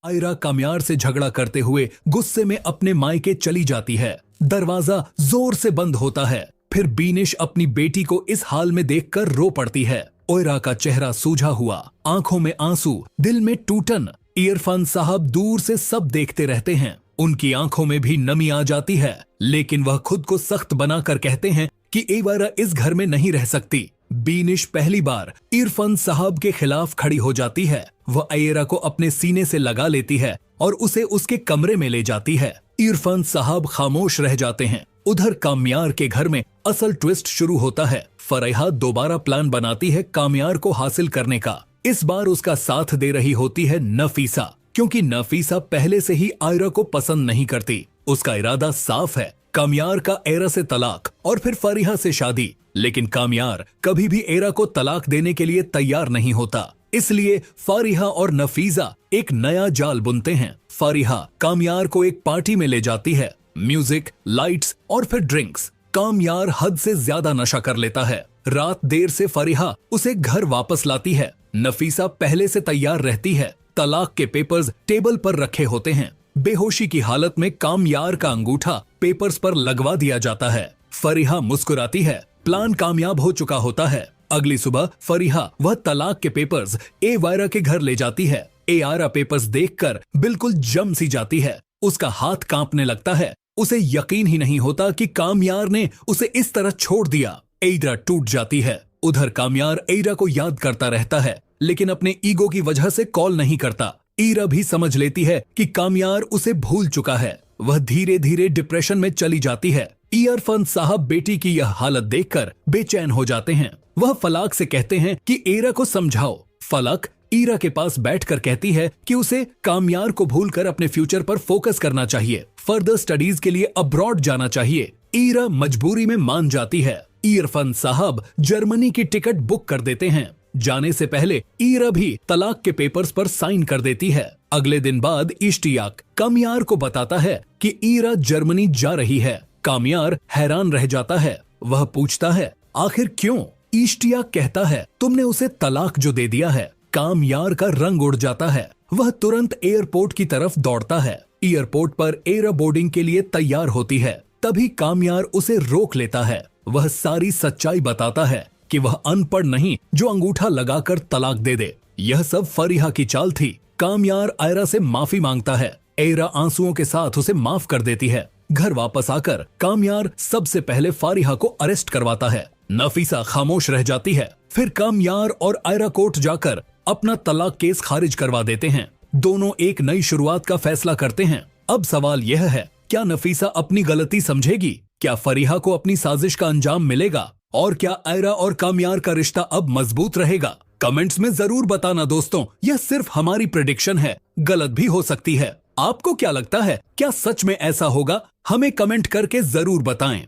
आयरा कामयार से झगड़ा करते हुए गुस्से में अपने मायके चली जाती है। दरवाजा जोर से बंद होता है। फिर बीनिश अपनी बेटी को इस हाल में देखकर रो पड़ती है। ओयरा का चेहरा सूझा हुआ, आंखों में आंसू, दिल में टूटन। इरफान साहब दूर से सब देखते रहते हैं। उनकी आंखों में भी नमी आ जाती है, लेकिन वह खुद को सख्त बनाकर कहते हैं कि एवारा इस घर में नहीं रह सकती। बीनिश पहली बार इरफान साहब के खिलाफ खड़ी हो जाती है। वह आयरा को अपने सीने से लगा लेती है और उसे उसके कमरे में ले जाती है। इरफान साहब खामोश रह जाते हैं। उधर कामयार के घर में असल ट्विस्ट शुरू होता है। फरीहा दोबारा प्लान बनाती है कामयार को हासिल करने का। इस बार उसका साथ दे रही होती है नफीसा, क्योंकि नफीसा पहले से ही आयरा को पसंद नहीं करती। उसका इरादा साफ है, कामयार का एरा से तलाक और फिर फरीहा से शादी। लेकिन कामयार कभी भी एरा को तलाक देने के लिए तैयार नहीं होता। इसलिए फरीहा और नफीसा एक नया जाल बुनते हैं। फरीहा कामयार को एक पार्टी में ले जाती है। म्यूजिक, लाइट्स और फिर ड्रिंक्स। कामयार हद से ज्यादा नशा कर लेता है। रात देर से फरीहा उसे घर वापस लाती है। नफीसा पहले से तैयार रहती है। तलाक के पेपर्स टेबल पर रखे होते हैं। बेहोशी की हालत में कामयार का अंगूठा पेपर्स पर लगवा दिया जाता है। फरीहा मुस्कुराती है। प्लान कामयाब हो चुका होता है। अगली सुबह फरीहा वह तलाक के पेपर्स एवारा के घर ले जाती है। एआरा पेपर्स देखकर बिल्कुल जम सी जाती है। उसका हाथ कांपने लगता है। उसे यकीन ही नहीं होता कि कामयार ने उसे इस तरह छोड़ दिया। एरा टूट जाती है। उधर कामयार एरा को याद करता रहता है, लेकिन अपने ईगो की वजह से कॉल नहीं करता। एरा भी समझ लेती है कि कामयार उसे भूल चुका है। वह धीरे धीरे डिप्रेशन में चली जाती है। इरफान साहब बेटी की यह हालत देखकर बेचैन हो जाते हैं। वह फलाक से कहते हैं कि एरा को समझाओ। फलक ईरा के पास बैठकर कहती है कि उसे कामयार को भूलकर अपने फ्यूचर पर फोकस करना चाहिए, फर्दर स्टडीज के लिए अब्रॉड जाना चाहिए। ईरा मजबूरी में मान जाती है। इरफान साहब जर्मनी की टिकट बुक कर देते हैं। जाने से पहले ईरा भी तलाक के पेपर्स पर साइन कर देती है। अगले दिन बाद इश्तियाक कामयार को बताता है कि ईरा जर्मनी जा रही है। कामयार हैरान रह जाता है। वह पूछता है, आखिर क्यों? इश्तियाक कहता है, तुमने उसे तलाक जो दे दिया है। कामयार का रंग उड़ जाता है। वह तुरंत एयरपोर्ट की तरफ दौड़ता है। एयरपोर्ट पर एरा बोर्डिंग के लिए तैयार होती है। तभी कामयार उसे रोक लेता है। वह सारी सच्चाई बताता है कि वह अनपढ़ नहीं जो अंगूठा लगाकर तलाक दे दे। यह सब फरीहा की चाल थी। कामयार आयरा से माफी मांगता है। एरा आंसुओं के साथ उसे माफ कर देती है। घर वापस आकर कामयार सबसे पहले फरीहा को अरेस्ट करवाता है। नफीसा खामोश रह जाती है। फिर कामयार और आयरा कोर्ट जाकर अपना तलाक केस खारिज करवा देते हैं। दोनों एक नई शुरुआत का फैसला करते हैं। अब सवाल यह है, क्या नफीसा अपनी गलती समझेगी? क्या फरीहा को अपनी साजिश का अंजाम मिलेगा? और क्या आयरा और कामयार का रिश्ता अब मजबूत रहेगा? कमेंट्स में जरूर बताना दोस्तों। यह सिर्फ हमारी प्रेडिक्शन है, गलत भी हो सकती है। आपको क्या लगता है, क्या सच में ऐसा होगा? हमें कमेंट करके जरूर बताएं।